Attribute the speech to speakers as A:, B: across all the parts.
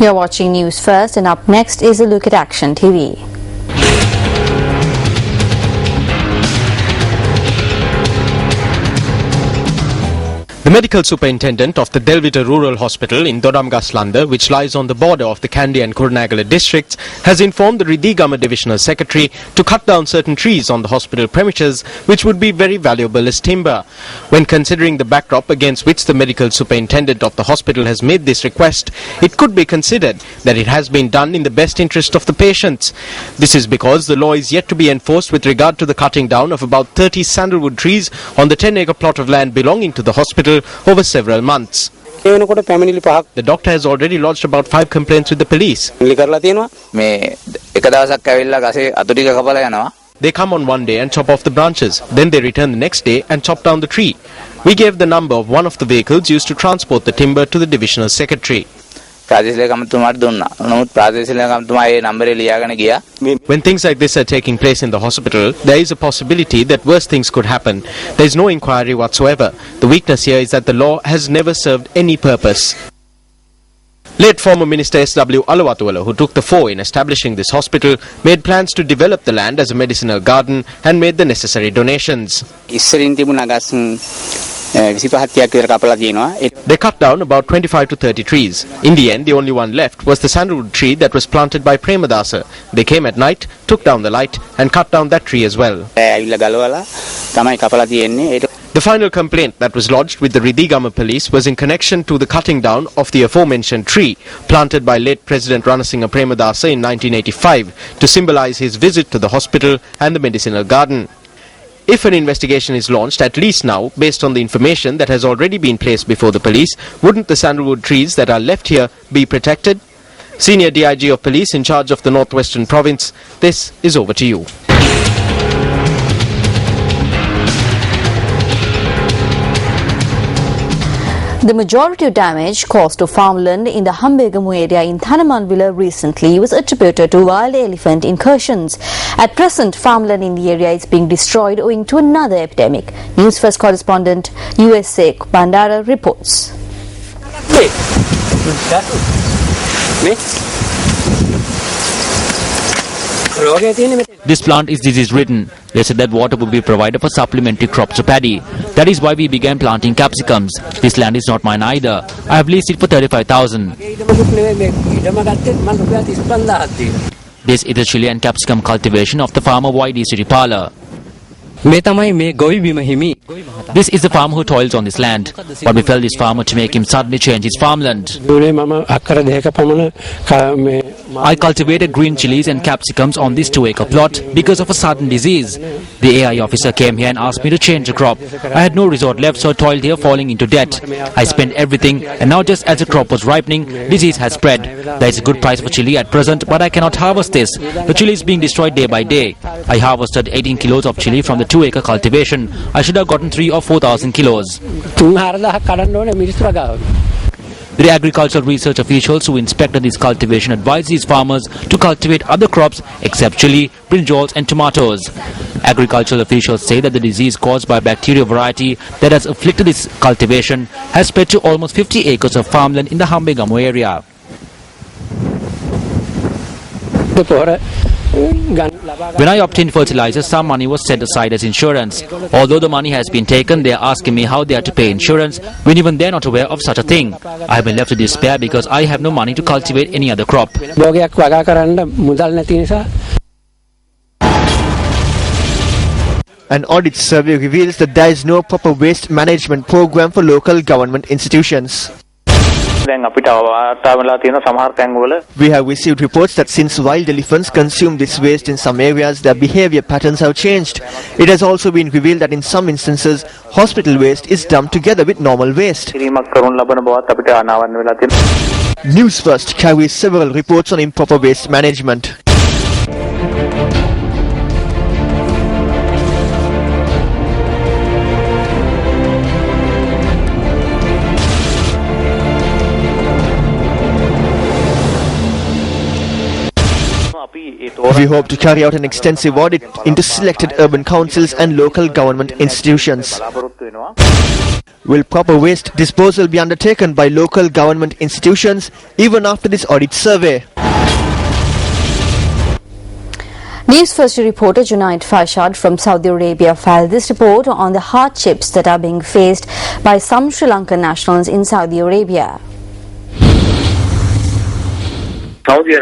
A: You're watching News First, and up next is a look at Action TV.
B: The medical superintendent of the Delvita Rural Hospital in Dodamgaslanda, which lies on the border of the Kandy and Kurunegala districts, has informed the Ridhigama Divisional Secretary to cut down certain trees on the hospital premises, which would be very valuable as timber. When considering the backdrop against which the medical superintendent of the hospital has made this request, it could be considered that it has been done in the best interest of the patients. This is because the law is yet to be enforced with regard to the cutting down of about 30 sandalwood trees on the 10-acre plot of land belonging to the hospital over several months. The doctor has already lodged about 5 complaints with the police. They come on one day and chop off the branches. Then they return the next day and chop down the tree. We gave the number of one of the vehicles used to transport the timber to the divisional secretary. When things like this are taking place in the hospital, there is a possibility that worse things could happen. There is no inquiry whatsoever. The weakness here is that the law has never served any purpose. Late former Minister S.W. Alawatuwala, who took the fore in establishing this hospital, made plans to develop the land as a medicinal garden and made the necessary donations. They cut down about 25 to 30 trees. In the end, the only one left was the sandalwood tree that was planted by Premadasa. They came at night, took down the light and cut down that tree as well. The final complaint that was lodged with the Ridhigama police was in connection to the cutting down of the aforementioned tree planted by late President Ranasinghe Premadasa in 1985 to symbolize his visit to the hospital and the medicinal garden. If an investigation is launched, at least now, based on the information that has already been placed before the police, wouldn't the sandalwood trees that are left here be protected? Senior DIG of Police in charge of the Northwestern Province, this is over to you.
A: The majority of damage caused to farmland in the Hambegamu area in Thanamanvilla recently was attributed to wild elephant incursions. At present, farmland in the area is being destroyed owing to another epidemic. Newsfirst correspondent USA Bandara reports.
C: This plant is disease-ridden. They said that water would be provided for supplementary crops of paddy. That is why we began planting capsicums. This land is not mine either. I have leased it for 35,000. This is the chili and capsicum cultivation of the farmer Y.D. Siripala. This is the farmer who toils on this land. But we felt this farmer to make him suddenly change his farmland. I cultivated green chilies and capsicums on this 2-acre plot because of a sudden disease. The AI officer came here and asked me to change the crop. I had no resort left, so I toiled here falling into debt. I spent everything, and now just as the crop was ripening, disease has spread. There is a good price for chili at present, but I cannot harvest this. The chili is being destroyed day by day. I harvested 18 kilos of chili from the 2-acre cultivation. I should have gotten 3,000 or 4,000 kilos. The agricultural research officials who inspected this cultivation advised these farmers to cultivate other crops except chili, brinjals and tomatoes. Agricultural officials say that the disease caused by bacteria variety that has afflicted this cultivation has spread to almost 50 acres of farmland in the Hambegamu area. When I obtained fertilizer, some money was set aside as insurance. Although the money has been taken, they are asking me how they are to pay insurance when even they are not aware of such a thing. I have been left to despair because I have no money to cultivate any other crop.
D: An audit survey reveals that there is no proper waste management program for local government institutions. We have received reports that since wild elephants consume this waste in some areas, their behavior patterns have changed. It has also been revealed that in some instances, hospital waste is dumped together with normal waste. Newsfirst carries several reports on improper waste management. We hope to carry out an extensive audit into selected urban councils and local government institutions. Will proper waste disposal be undertaken by local government institutions even after this audit survey?
A: Newsfirst reporter Junaid Farshad from Saudi Arabia filed this report on the hardships that are being faced by some Sri Lankan nationals in Saudi Arabia.
C: Saudi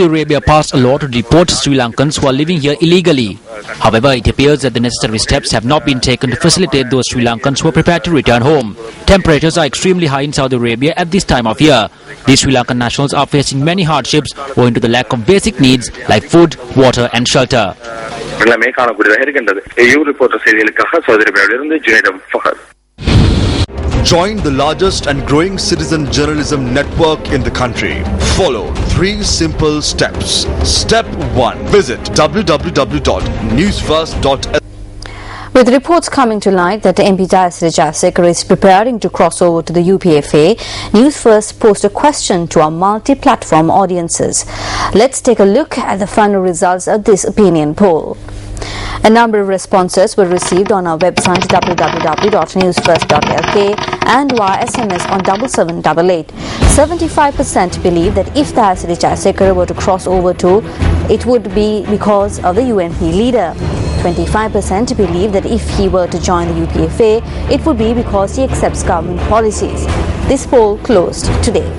C: Arabia passed a law to deport Sri Lankans who are living here illegally. However, it appears that the necessary steps have not been taken to facilitate those Sri Lankans who are prepared to return home. Temperatures are extremely high in Saudi Arabia at this time of year. These Sri Lankan nationals are facing many hardships owing to the lack of basic needs like food, water and shelter.
E: Join the largest and growing citizen journalism network in the country. Follow 3 simple steps. Step 1. Visit www.newsfirst.com.
A: With reports coming to light that MP Jasek is preparing to cross over to the UPFA, Newsfirst posed a question to our multi-platform audiences. Let's take a look at the final results of this opinion poll. A number of responses were received on our website www.newsfirst.lk and via SMS on 7788. 75% believe that if the Jasek were to cross over to, it would be because of the UNP leader. 25% believe that if he were to join the UPFA, it would be because he accepts government policies. This poll closed today.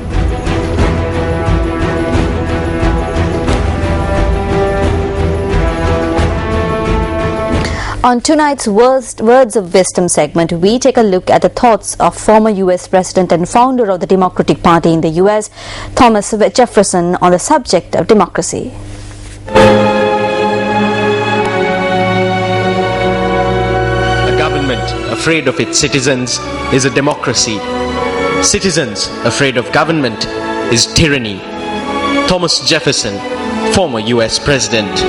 A: On tonight's Words of Wisdom segment, we take a look at the thoughts of former U.S. President and founder of the Democratic Party in the U.S., Thomas Jefferson, on the subject of democracy.
B: A government afraid of its citizens is a democracy. Citizens afraid of government is tyranny. Thomas Jefferson, former U.S. President.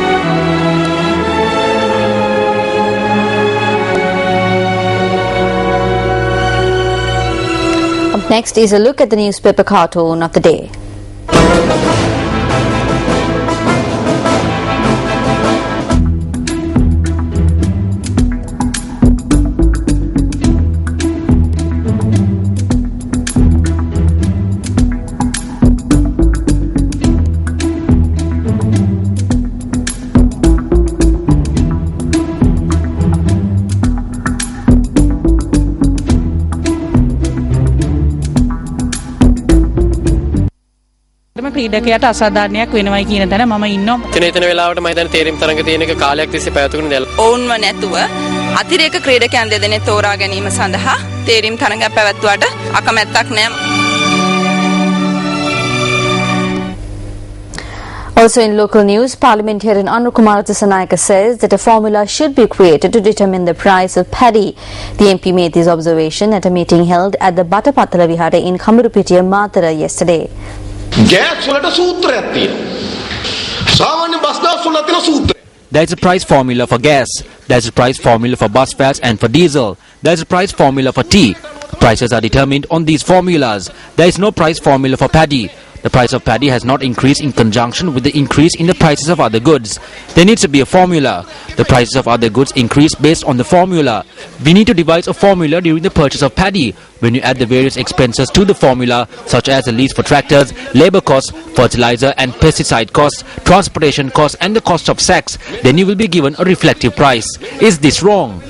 A: Next is a look at the newspaper cartoon of the day.
F: ක්‍රීඩකයට අසාධාරණයක් වෙනවයි කියන තැන මම ඉන්නවා.
G: එතන වෙලාවට මම හිතන්නේ තේරීම් තරඟ තියෙන එක කාලයක් තිස්සේ පැවතුණු දෙයක්.
H: ඔවුන්ව නැතුව අතිරේක ක්‍රීඩකයන් දෙදෙනෙක් තෝරා ගැනීම සඳහා තේරීම් තරඟයක් පැවැත්වුවාට අකමැත්තක් නැහැ.
A: Also in local news, Parliamentarian Anu Kumar Dissanayake says that a formula should be created to determine the price of paddy. The MP made this observation at a meeting held at the Batapatala Vihara in Kamurupitiya, Matara yesterday.
C: There is a price formula for gas. There is a price formula for bus fares and for diesel. There is a price formula for tea. Prices are determined on these formulas. There is no price formula for paddy. The price of paddy has not increased in conjunction with the increase in the prices of other goods. There needs to be a formula. The prices of other goods increase based on the formula. We need to devise a formula during the purchase of paddy. When you add the various expenses to the formula, such as the lease for tractors, labor costs, fertilizer and pesticide costs, transportation costs and the cost of sacks, then you will be given a reflective price. Is this wrong?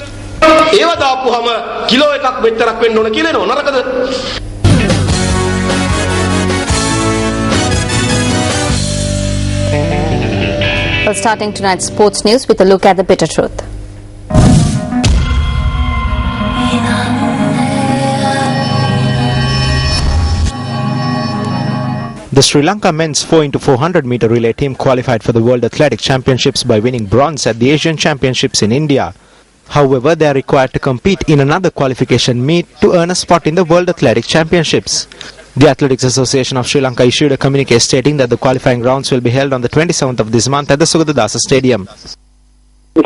A: Well, starting tonight's sports news with a look at the bitter truth.
I: The Sri Lanka men's 4x400 meter relay team qualified for the World Athletic Championships by winning bronze at the Asian Championships in India. However, they are required to compete in another qualification meet to earn a spot in the World Athletic Championships. The Athletics Association of Sri Lanka issued a communique stating that the qualifying rounds will be held on the 27th of this month at the Sugadadasa Stadium. The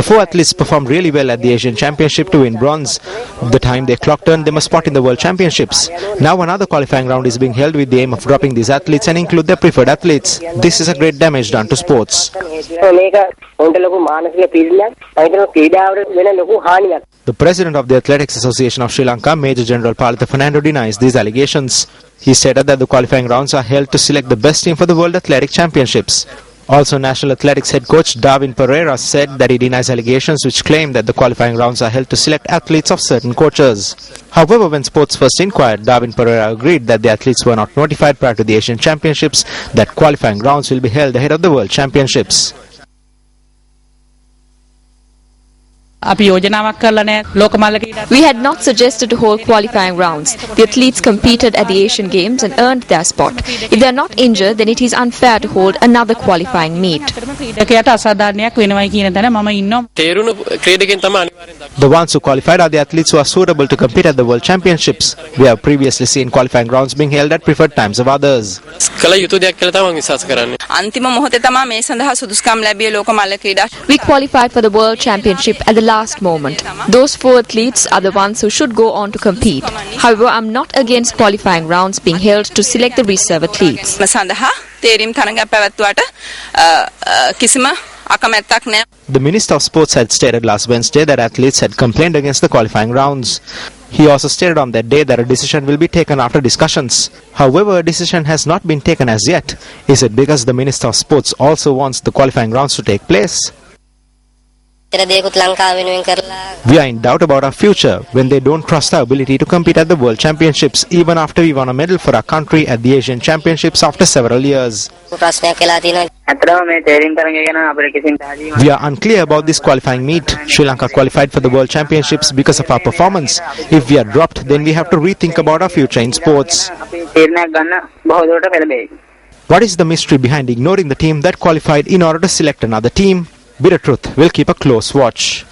I: 4 athletes performed really well at the Asian Championship to win bronze. The time they clocked earned them a spot in the World Championships. Now another qualifying round is being held with the aim of dropping these athletes and include their preferred athletes. This is a great damage done to sports. The President of the Athletics Association of Sri Lanka, Major General Palatha Fernando, denies these allegations. He stated that the qualifying rounds are held to select the best team for the World Athletic Championships. Also, National Athletics head coach Darwin Pereira said that he denies allegations which claim that the qualifying rounds are held to select athletes of certain coaches. However, when Sports First inquired, Darwin Pereira agreed that the athletes were not notified prior to the Asian Championships that qualifying rounds will be held ahead of the World Championships.
F: We
J: had not suggested to hold qualifying rounds. The athletes competed at the Asian Games and earned their spot. If they are not injured, then it is unfair to hold another qualifying meet.
I: The ones who qualified are the athletes who are suitable to compete at the World Championships. We have previously seen qualifying rounds being held at preferred times of others.
J: We qualified for the World Championship at the last moment. Those 4 athletes are the ones who should go on to compete. However, I'm not against qualifying rounds being held to select the reserve athletes.
I: The Minister of Sports had stated last Wednesday that athletes had complained against the qualifying rounds. He also stated on that day that a decision will be taken after discussions. However, a decision has not been taken as yet. Is it because the Minister of Sports also wants the qualifying rounds to take place? We are in doubt about our future when they don't trust our ability to compete at the World Championships even after we won a medal for our country at the Asian Championships after several years. We are unclear about this qualifying meet. Sri Lanka qualified for the World Championships because of our performance. If we are dropped, then we have to rethink about our future in sports. What is the mystery behind ignoring the team that qualified in order to select another team? Bitter Truth will keep a close watch.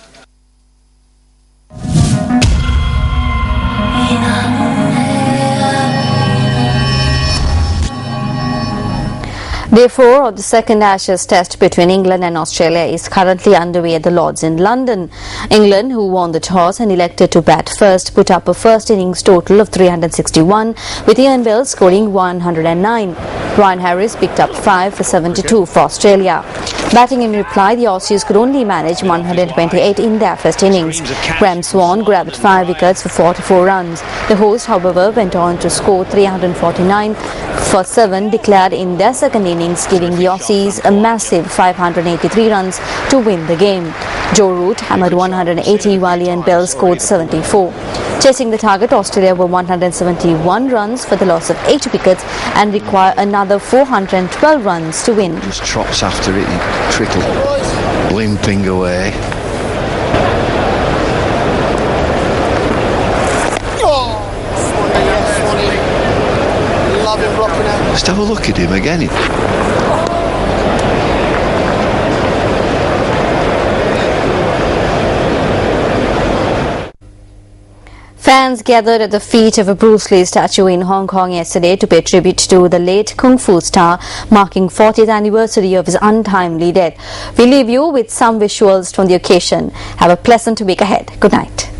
A: Day 4 of the second Ashes test between England and Australia is currently underway at the Lords in London. England, who won the toss and elected to bat first, put up a first innings total of 361, with Ian Bell scoring 109. Ryan Harris picked up 5 for 72 for Australia. Batting in reply, the Aussies could only manage 128 in their first innings. Graham Swan grabbed 5 wickets for 44 runs. The host, however, went on to score 349 for 7 declared in their second innings, giving the Aussies a massive 583 runs to win the game. Joe Root hammered 180 while Ian Bell scored 74. Chasing the target, Australia were 171 runs for the loss of 8 wickets and require another 412 runs to win.
K: Just trots after it, he trickle limping away. Just have a look at him again.
A: Fans gathered at the feet of a Bruce Lee statue in Hong Kong yesterday to pay tribute to the late Kung Fu star, marking 40th anniversary of his untimely death. We leave you with some visuals from the occasion. Have a pleasant week ahead. Good night.